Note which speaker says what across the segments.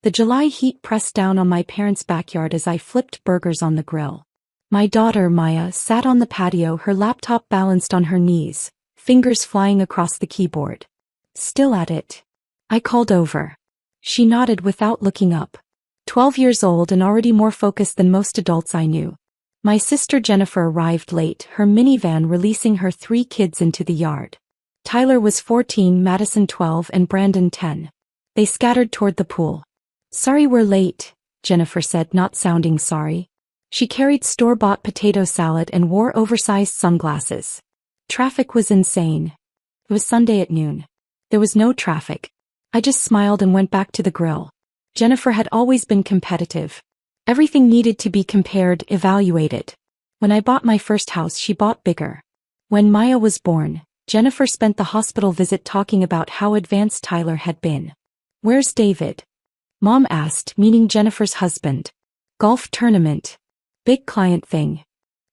Speaker 1: The July heat pressed down on my parents' backyard as I flipped burgers on the grill. My daughter, Maya, sat on the patio, her laptop balanced on her knees, fingers flying across the keyboard. "Still at it?" I called over. She nodded without looking up. 12 years old and already more focused than most adults I knew. My sister Jennifer arrived late, her minivan releasing her 3 kids into the yard. Tyler was 14, Madison 12, and Brandon 10. They scattered toward the pool. "Sorry we're late," Jennifer said, not sounding sorry. She carried store-bought potato salad and wore oversized sunglasses. Traffic was insane. It was Sunday at noon. There was no traffic. I just smiled and went back to the grill. Jennifer had always been competitive. Everything needed to be compared, evaluated. When I bought my first house, she bought bigger. When Maya was born, Jennifer spent the hospital visit talking about how advanced Tyler had been. "Where's David?" Mom asked, meaning Jennifer's husband. "Golf tournament. Big client thing."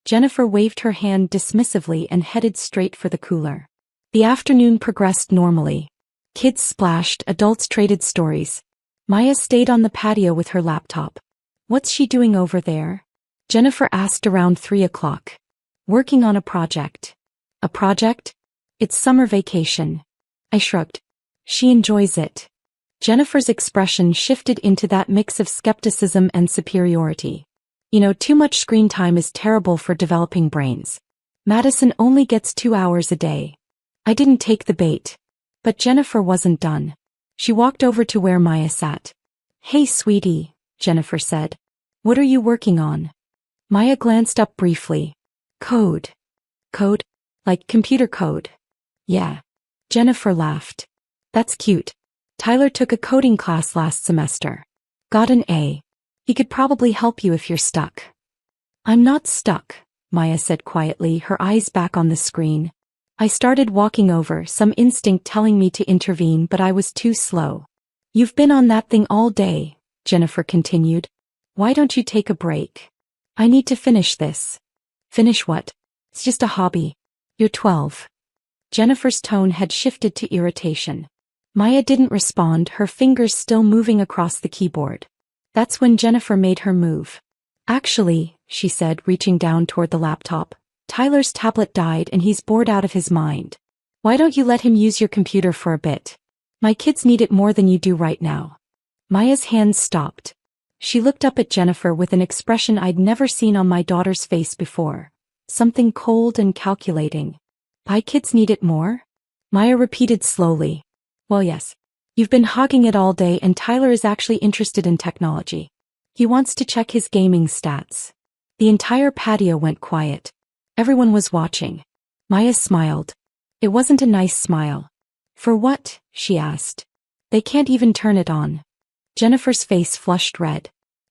Speaker 1: Jennifer waved her hand dismissively and headed straight for the cooler. The afternoon progressed normally. Kids splashed, adults traded stories. Maya stayed on the patio with her laptop. "What's she doing over there?" Jennifer asked around 3 o'clock. "Working on a project." "A project?" "It's summer vacation." I shrugged. "She enjoys it." Jennifer's expression shifted into that mix of skepticism and superiority. "You know, too much screen time is terrible for developing brains. Madison only gets 2 hours a day." I didn't take the bait. But Jennifer wasn't done. She walked over to where Maya sat. "Hey, sweetie," Jennifer said. "What are you working on?" Maya glanced up briefly. "Code." "Code? Like computer code?" "Yeah." Jennifer laughed. "That's cute. Tyler took a coding class last semester. Got an A. He could probably help you if you're stuck." "I'm not stuck," Maya said quietly, her eyes back on the screen. I started walking over, some instinct telling me to intervene, but I was too slow. "You've been on that thing all day," Jennifer continued. "Why don't you take a break?" "I need to finish this." "Finish what?" "It's just a hobby." "You're 12. Jennifer's tone had shifted to irritation. Maya didn't respond, her fingers still moving across the keyboard. That's when Jennifer made her move. "Actually," she said, reaching down toward the laptop, "Tyler's tablet died and he's bored out of his mind. Why don't you let him use your computer for a bit? My kids need it more than you do right now." Maya's hands stopped. She looked up at Jennifer with an expression I'd never seen on my daughter's face before. Something cold and calculating. "My kids need it more?" Maya repeated slowly. "Well, yes. You've been hogging it all day and Tyler is actually interested in technology. He wants to check his gaming stats." The entire patio went quiet. Everyone was watching. Maya smiled. It wasn't a nice smile. "For what?" she asked. "They can't even turn it on." Jennifer's face flushed red.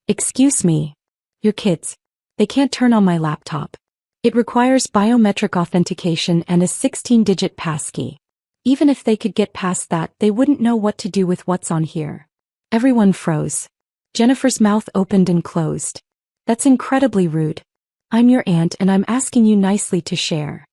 Speaker 1: "Excuse me. Your kids. They can't turn on my laptop. It requires biometric authentication and a 16-digit passkey. Even if they could get past that, they wouldn't know what to do with what's on here." Everyone froze. Jennifer's mouth opened and closed. "That's incredibly rude. I'm your aunt and I'm asking you nicely to share."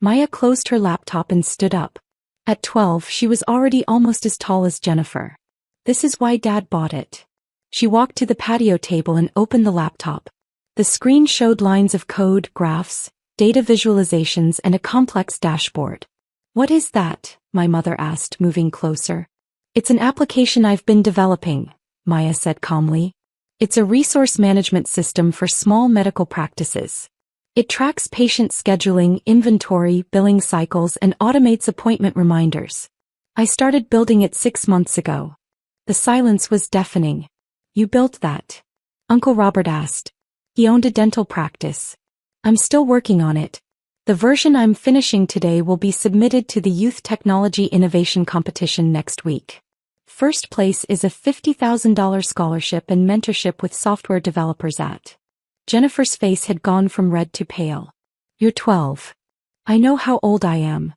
Speaker 1: Maya closed her laptop and stood up. At 12, she was already almost as tall as Jennifer. "This is why Dad bought it." She walked to the patio table and opened the laptop. The screen showed lines of code, graphs, data visualizations, and a complex dashboard. "What is that?" my mother asked, moving closer. "It's an application I've been developing," Maya said calmly. "It's a resource management system for small medical practices. It tracks patient scheduling, inventory, billing cycles, and automates appointment reminders. I started building it 6 months ago." The silence was deafening. "You built that?" Uncle Robert asked. "He owned a dental practice. I'm still working on it. The version I'm finishing today will be submitted to the Youth Technology Innovation Competition next week. First place is a $50,000 scholarship and mentorship with software developers at." Jennifer's face had gone from red to pale. "You're 12. I know how old I am."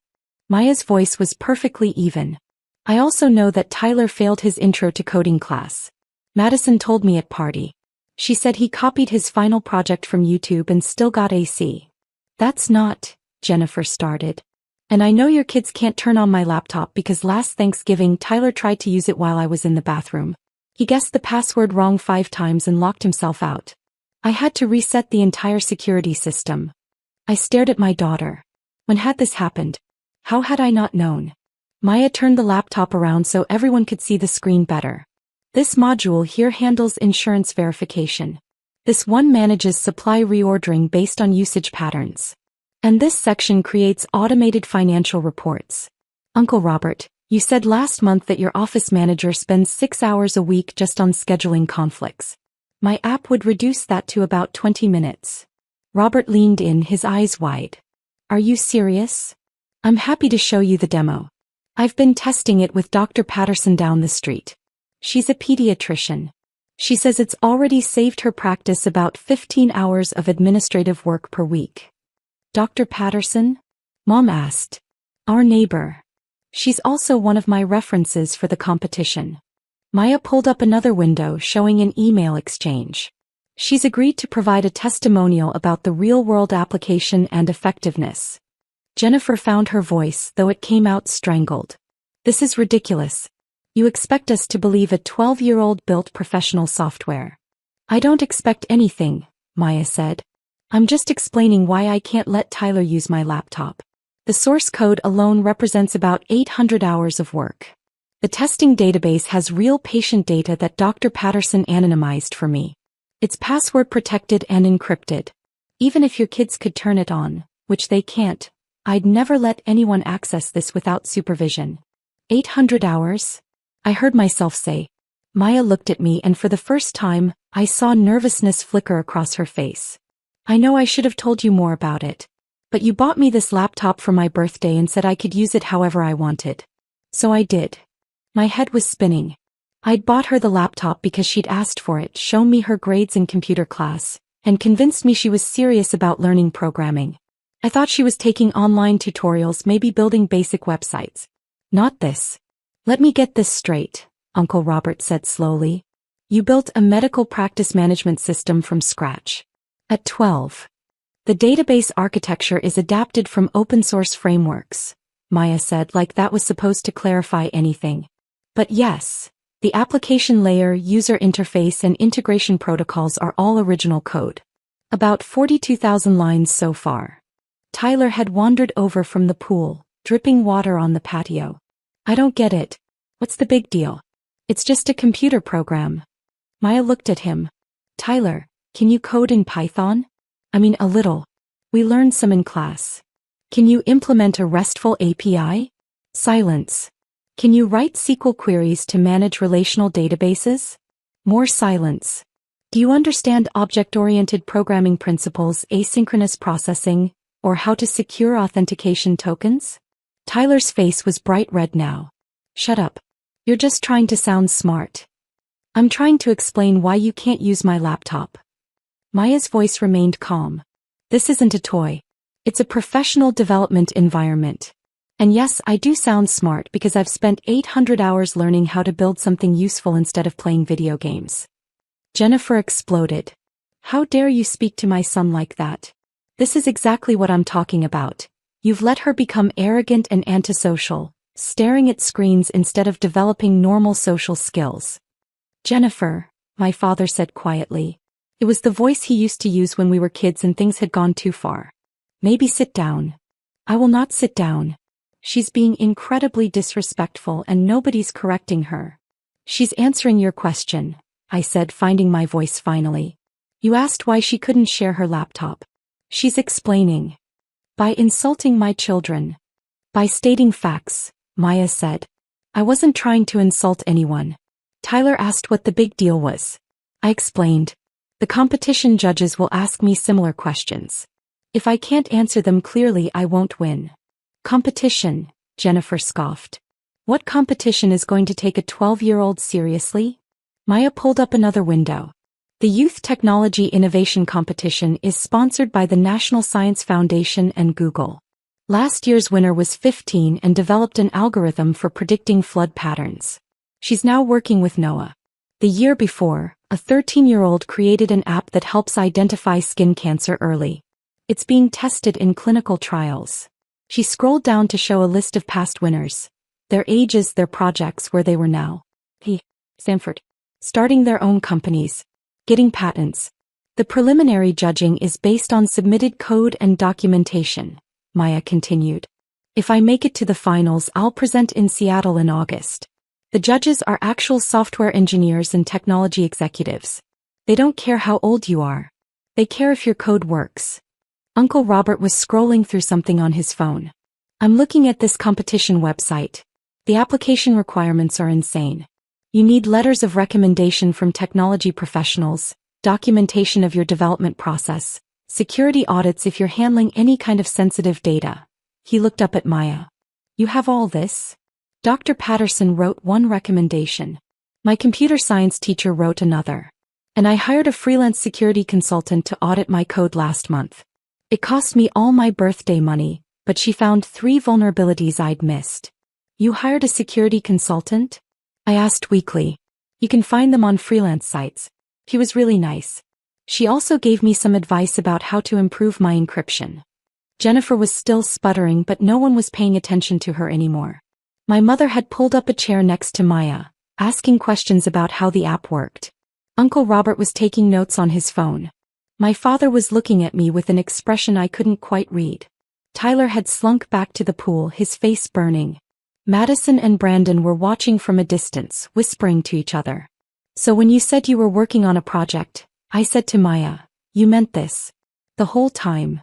Speaker 1: Maya's voice was perfectly even. "I also know that Tyler failed his intro to coding class. Madison told me at party. She said he copied his final project from YouTube and still got a C." "That's not," Jennifer started. "And I know your kids can't turn on my laptop because last Thanksgiving Tyler tried to use it while I was in the bathroom. He guessed the password wrong 5 times and locked himself out. I had to reset the entire security system. I stared at my daughter. When had this happened? How had I not known? Maya turned the laptop around so everyone could see the screen better. This module here handles insurance verification. This one manages supply reordering based on usage patterns. And this section creates automated financial reports. Uncle Robert, you said last month that your office manager spends 6 hours a week just on scheduling conflicts. My app would reduce that to about 20 minutes. Robert leaned in, his eyes wide. Are you serious? I'm happy to show you the demo. I've been testing it with Dr. Patterson down the street. She's a pediatrician. She says it's already saved her practice about 15 hours of administrative work per week. Dr. Patterson? Mom asked. Our neighbor. She's also one of my references for the competition. Maya pulled up another window showing an email exchange. She's agreed to provide a testimonial about the real-world application and effectiveness. Jennifer found her voice, though it came out strangled. This is ridiculous. You expect us to believe a 12-year-old built professional software. I don't expect anything, Maya said. I'm just explaining why I can't let Tyler use my laptop. The source code alone represents about 800 hours of work. The testing database has real patient data that Dr. Patterson anonymized for me. It's password protected and encrypted. Even if your kids could turn it on, which they can't, I'd never let anyone access this without supervision. 800 hours? I heard myself say. Maya looked at me and for the first time, I saw nervousness flicker across her face. I know I should have told you more about it. But you bought me this laptop for my birthday and said I could use it however I wanted. So I did. My head was spinning. I'd bought her the laptop because she'd asked for it, shown me her grades in computer class, and convinced me she was serious about learning programming. I thought she was taking online tutorials, maybe building basic websites. Not this. Let me get this straight, Uncle Robert said slowly. You built a medical practice management system from scratch. At 12. The database architecture is adapted from open-source frameworks, Maya said, like that was supposed to clarify anything. But yes, the application layer, user interface and integration protocols are all original code. About 42,000 lines so far. Tyler had wandered over from the pool, dripping water on the patio. I don't get it. What's the big deal? It's just a computer program. Maya looked at him. Tyler, can you code in Python? I mean, a little. We learned some in class. Can you implement a RESTful API? Silence. Can you write SQL queries to manage relational databases? More silence. Do you understand object-oriented programming principles, asynchronous processing, or how to secure authentication tokens? Tyler's face was bright red now. Shut up. You're just trying to sound smart. I'm trying to explain why you can't use my laptop. Maya's voice remained calm. This isn't a toy. It's a professional development environment. And yes, I do sound smart because I've spent 800 hours learning how to build something useful instead of playing video games. Jennifer exploded. How dare you speak to my son like that? This is exactly what I'm talking about. You've let her become arrogant and antisocial, staring at screens instead of developing normal social skills. Jennifer, my father said quietly. It was the voice he used to use when we were kids and things had gone too far. Maybe sit down. I will not sit down. She's being incredibly disrespectful and nobody's correcting her. She's answering your question, I said, finding my voice finally. You asked why she couldn't share her laptop. She's explaining. By insulting my children. By stating facts, Maya said. I wasn't trying to insult anyone. Tyler asked what the big deal was. I explained. The competition judges will ask me similar questions. If I can't answer them clearly, I won't win. Competition, Jennifer scoffed. What competition is going to take a 12-year-old seriously? Maya pulled up another window. The Youth Technology Innovation Competition is sponsored by the National Science Foundation and Google. Last year's winner was 15 and developed an algorithm for predicting flood patterns. She's now working with NOAA. The year before, a 13-year-old created an app that helps identify skin cancer early. It's being tested in clinical trials. She scrolled down to show a list of past winners. Their ages, their projects, where they were now. Stanford. starting their own companies, getting patents. The preliminary judging is based on submitted code and documentation, Maya continued. If I make it to the finals, I'll present in Seattle in August. The judges are actual software engineers and technology executives. They don't care how old you are. They care if your code works. Uncle Robert was scrolling through something on his phone. I'm looking at this competition website. The application requirements are insane. You need letters of recommendation from technology professionals, documentation of your development process, security audits if you're handling any kind of sensitive data. He looked up at Maya. You have all this? Dr. Patterson wrote one recommendation. My computer science teacher wrote another. And I hired a freelance security consultant to audit my code last month. It cost me all my birthday money, but she found 3 vulnerabilities I'd missed. You hired a security consultant? I asked weakly. You can find them on freelance sites. He was really nice. She also gave me some advice about how to improve my encryption. Jennifer was still sputtering, but no one was paying attention to her anymore. My mother had pulled up a chair next to Maya, asking questions about how the app worked. Uncle Robert was taking notes on his phone. My father was looking at me with an expression I couldn't quite read. Tyler had slunk back to the pool, his face burning. Madison and Brandon were watching from a distance, whispering to each other. So when you said you were working on a project, I said to Maya, you meant this. The whole time.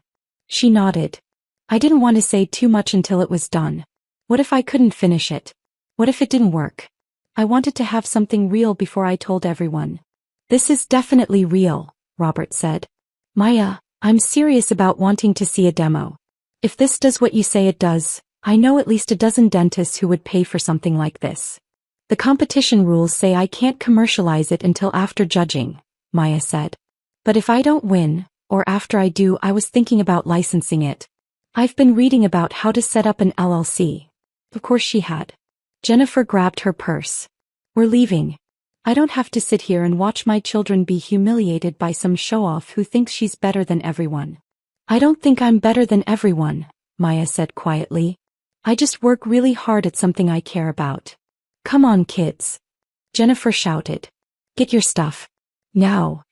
Speaker 1: She nodded. I didn't want to say too much until it was done. What if I couldn't finish it? What if it didn't work? I wanted to have something real before I told everyone. This is definitely real, Robert said. Maya, I'm serious about wanting to see a demo. If this does what you say it does, I know at least a dozen dentists who would pay for something like this. The competition rules say I can't commercialize it until after judging, Maya said. But if I don't win, or after I do, I was thinking about licensing it. I've been reading about how to set up an LLC. Of course she had. Jennifer grabbed her purse. We're leaving. I don't have to sit here and watch my children be humiliated by some show-off who thinks she's better than everyone. I don't think I'm better than everyone, Maya said quietly. I just work really hard at something I care about. Come on, kids. Jennifer shouted. Get your stuff. Now.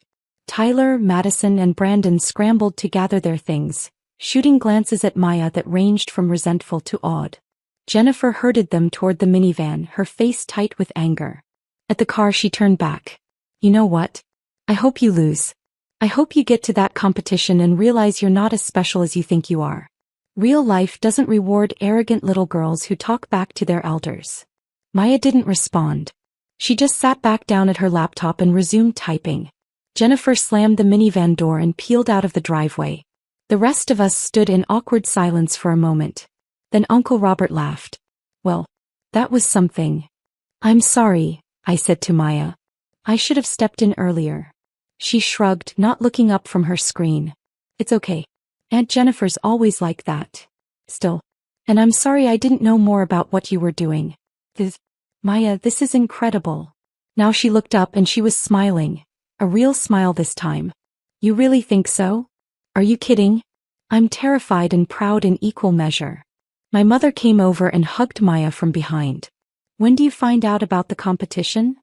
Speaker 1: Tyler, Madison, and Brandon scrambled to gather their things, shooting glances at Maya that ranged from resentful to awed. Jennifer herded them toward the minivan, her face tight with anger. At the car she turned back. You know what? I hope you lose. I hope you get to that competition and realize you're not as special as you think you are. Real life doesn't reward arrogant little girls who talk back to their elders. Maya didn't respond. She just sat back down at her laptop and resumed typing. Jennifer slammed the minivan door and peeled out of the driveway. The rest of us stood in awkward silence for a moment. Then Uncle Robert laughed. Well, that was something. I'm sorry, I said to Maya. I should have stepped in earlier. She shrugged, not looking up from her screen. It's okay. Aunt Jennifer's always like that. Still. And I'm sorry I didn't know more about what you were doing. Maya, this is incredible. Now she looked up and she was smiling. A real smile this time. You really think so? Are you kidding? I'm terrified and proud in equal measure. My mother came over and hugged Maya from behind. When do you find out about the competition?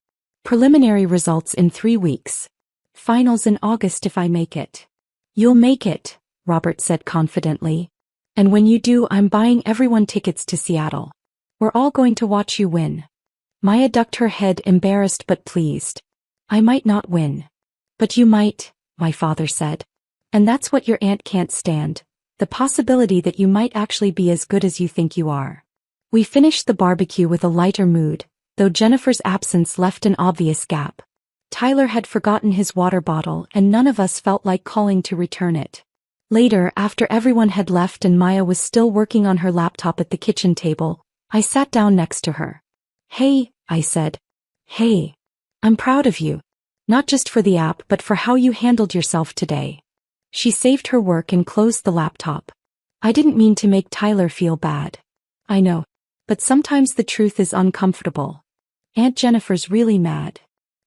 Speaker 1: Preliminary results in 3 weeks. Finals in August if I make it. You'll make it, Robert said confidently. And when you do, I'm buying everyone tickets to Seattle. We're all going to watch you win. Maya ducked her head, embarrassed but pleased. I might not win. But you might, my father said. And that's what your aunt can't stand, the possibility that you might actually be as good as you think you are. We finished the barbecue with a lighter mood, though Jennifer's absence left an obvious gap. Tyler had forgotten his water bottle and none of us felt like calling to return it. Later, after everyone had left and Maya was still working on her laptop at the kitchen table, I sat down next to her. Hey, I said. Hey. I'm proud of you. Not just for the app but for how you handled yourself today. She saved her work and closed the laptop. I didn't mean to make Tyler feel bad. I know. But sometimes the truth is uncomfortable. Aunt Jennifer's really mad.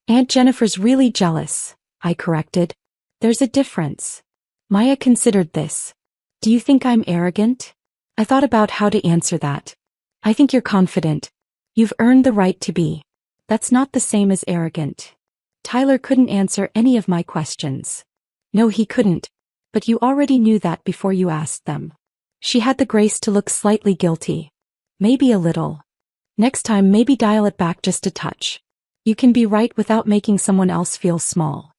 Speaker 1: Aunt Jennifer's really jealous, I corrected. There's a difference. Maya considered this. Do you think I'm arrogant? I thought about how to answer that. I think you're confident. You've earned the right to be. That's not the same as arrogant. Tyler couldn't answer any of my questions. No, he couldn't. But you already knew that before you asked them. She had the grace to look slightly guilty. Maybe a little. Next time, maybe dial it back just a touch. You can be right without making someone else feel small.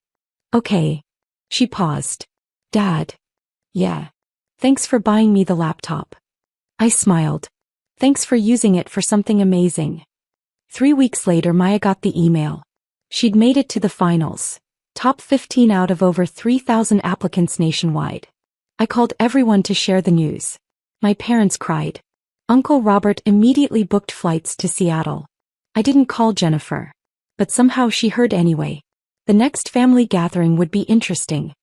Speaker 1: Okay. She paused. Dad. Yeah. Thanks for buying me the laptop. I smiled. Thanks for using it for something amazing. 3 weeks later, Maya got the email. She'd made it to the finals. Top 15 out of over 3,000 applicants nationwide. I called everyone to share the news. My parents cried. Uncle Robert immediately booked flights to Seattle. I didn't call Jennifer. But somehow she heard anyway. The next family gathering would be interesting.